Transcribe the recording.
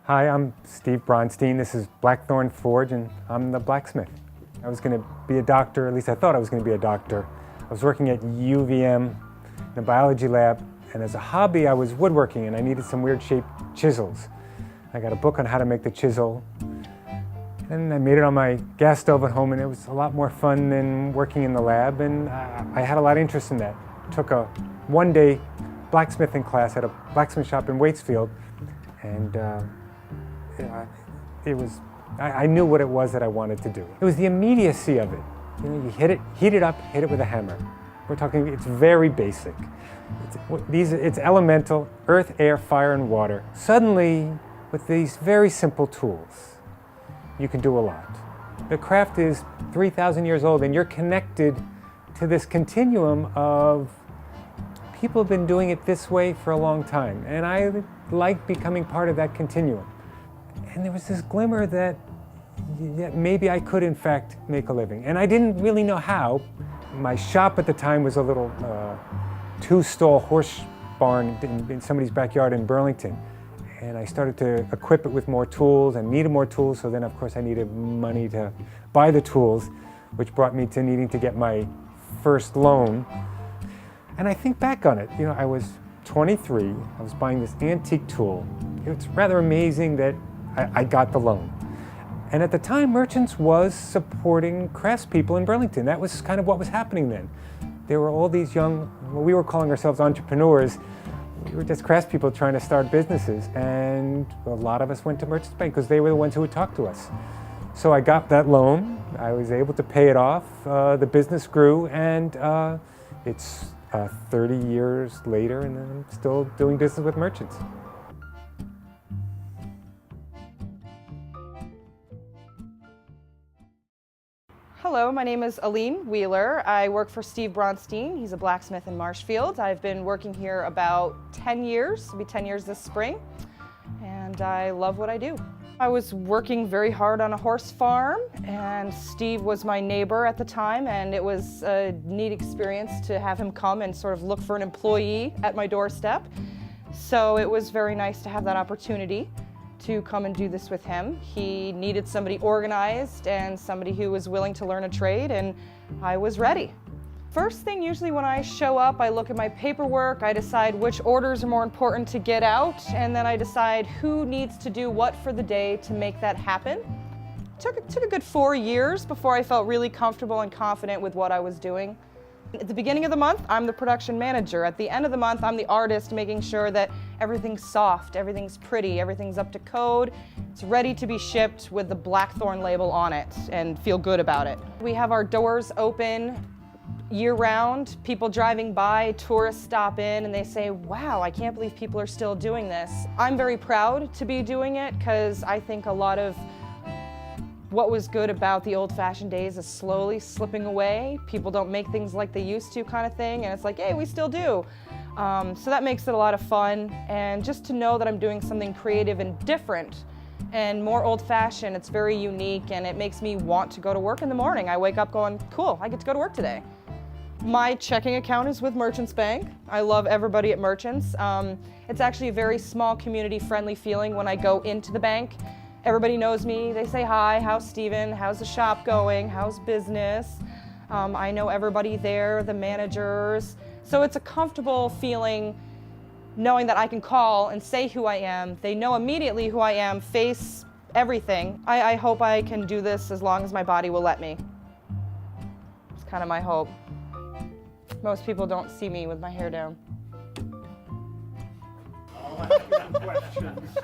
Hi, I'm Steve Bronstein. This is Blackthorne Forge, and I'm the blacksmith. I was going to be a doctor, at least I thought I was going to be a doctor. I was working at UVM in a biology lab, and as a hobby I was woodworking, and I needed some weird shaped chisels. I got a book on how to make the chisel, and I made it on my gas stove at home, and it was a lot more fun than working in the lab, and I had a lot of interest in that. Took a one-day blacksmithing class at a blacksmith shop in Waitsfield, and I knew what it was that I wanted to do. It was the immediacy of it. You know, you hit it, heat it up, hit it with a hammer. We're talking, it's very basic. It's elemental, earth, air, fire, and water. Suddenly, with these very simple tools, you can do a lot. The craft is 3,000 years old, and you're connected to this continuum of people have been doing it this way for a long time. And I like becoming part of that continuum. And there was this glimmer that maybe I could, in fact, make a living. And I didn't really know how. My shop at the time was a little two-stall horse barn in somebody's backyard in Burlington. And I started to equip it with more tools and needed more tools. So then, of course, I needed money to buy the tools, which brought me to needing to get my first loan. And I think back on it, you know, I was 23. I was buying this antique tool. It's rather amazing that I got the loan. And at the time, Merchants was supporting craftspeople in Burlington. That was kind of what was happening then. There were all these young, well, we were calling ourselves entrepreneurs. We were just craftspeople trying to start businesses. And a lot of us went to Merchants Bank because they were the ones who would talk to us. So I got that loan. I was able to pay it off. The business grew, and it's 30 years later, and I'm still doing business with Merchants. Hello, my name is Aline Wheeler. I work for Steve Bronstein. He's a blacksmith in Marshfield. I've been working here about 10 years. It'll be 10 years this spring, and I love what I do. I was working very hard on a horse farm, and Steve was my neighbor at the time, and it was a neat experience to have him come and sort of look for an employee at my doorstep. So it was very nice to have that opportunity to come and do this with him. He needed somebody organized and somebody who was willing to learn a trade, and I was ready. First thing, usually when I show up, I look at my paperwork, I decide which orders are more important to get out, and then I decide who needs to do what for the day to make that happen. It took a good 4 years before I felt really comfortable and confident with what I was doing. At the beginning of the month, I'm the production manager. At the end of the month, I'm the artist, making sure that everything's soft, everything's pretty, everything's up to code. It's ready to be shipped with the Blackthorne label on it and feel good about it. We have our doors open year-round. People driving by, tourists stop in, and they say, wow, I can't believe people are still doing this. I'm very proud to be doing it because I think a lot of what was good about the old-fashioned days is slowly slipping away. People don't make things like they used to, kind of thing, and it's like, hey, we still do. So that makes it a lot of fun, and just to know that I'm doing something creative and different and more old-fashioned, it's very unique, and it makes me want to go to work in the morning. I wake up going, cool, I get to go to work today. My checking account is with Merchants Bank. I love everybody at Merchants. It's actually a very small, community-friendly feeling when I go into the bank. Everybody knows me. They say hi, how's Steven, how's the shop going, how's business. I know everybody there, the managers. So it's a comfortable feeling knowing that I can call and say who I am. They know immediately who I am, face everything. I hope I can do this as long as my body will let me. It's kind of my hope. Most people don't see me with my hair down. Oh, I have questions.